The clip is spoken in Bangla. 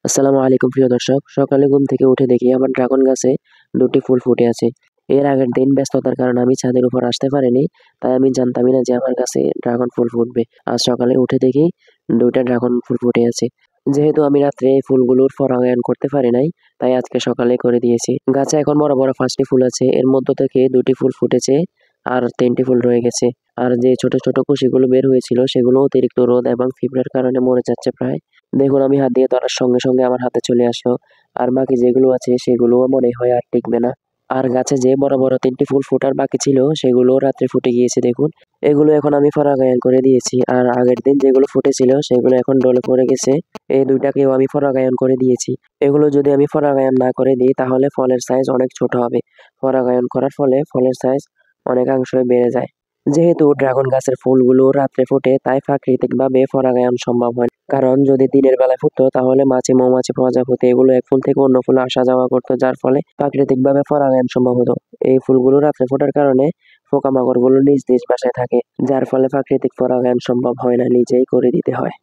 আসসালামু আলাইকুম প্রিয় দর্শক। সকালে ঘুম থেকে উঠে দেখি আমার ড্রাগন গাছে ২টি ফুল ফুটে আছে। এর আগের দিন ব্যস্ততার কারণে আমি ছাদের উপর আসতে পারিনি। তাই আমি জানতামই না যে আমার গাছে ড্রাগন ফুল ফুটবে। আজ সকালে উঠে দেখি ২ টা ড্রাগন ফুল ফুটে আছে। যেহেতু আমি রাত্রে এই ফুলগুলোর পরাগায়ন করতে পারি নাই, তাই আজকে সকালে করে দিয়েছি। গাছে এখন বড়, বড় ৫ টি ফুল আছে। এর মধ্য থেকে ২ টি ফুল ফুটেছে আর ৩ টি ফুল রয়ে গেছে। আর যে ছোট, ছোট কুশিগুলো বের হয়েছিল সেগুলো অতিরিক্ত রোদ এবং পিঁপড়ার কারণে মরে যাচ্ছে প্রায়। দেখুন আমি হাত দিয়ে ধরার সঙ্গে, সঙ্গে আমার হাতে চলে আসলো। আর বাকি যেগুলো আছে সেগুলোও মনে হয় আর টিকবে না। আর গাছে যে বড়, বড় ৩ টি ফুল ফোটার বাকি ছিল সেগুলোও রাত্রে ফুটে গিয়েছে দেখুন। এগুলো এখন আমি পরাগায়ন করে দিয়েছি। আর আগের দিন যেগুলো ফুটেছিল সেগুলো এখন ডলে পড়ে গেছে। এই ২ টাকেও আমি পরাগায়ন করে দিয়েছি। এগুলো যদি আমি পরাগায়ন না করে দিই তাহলে ফলের সাইজ অনেক ছোট হবে। পরাগায়ন করার ফলে ফলের সাইজ অনেকাংশই বেড়ে যায়। যেহেতু ড্রাগন গাছের ফুলগুলো রাত্রে ফোটে তাই প্রাকৃতিকভাবে পরাগায়ন সম্ভব হয়। কারণ যদি দিনের বেলায় ফুটতো তাহলে মাছি, মৌমাছি, প্রজাপতি এগুলো এক ফুল থেকে অন্য ফুলে আসা যাওয়া করতো, যার ফলে প্রাকৃতিকভাবে পরাগায়ন সম্ভব হতো। এই ফুলগুলো রাত্রে ফোটার কারণে পোকামাকড়গুলো নিজ নিজ বাসায় থাকে, যার ফলে প্রাকৃতিক পরাগায়ন সম্ভব হয় না, নিজেই করে দিতে হয়।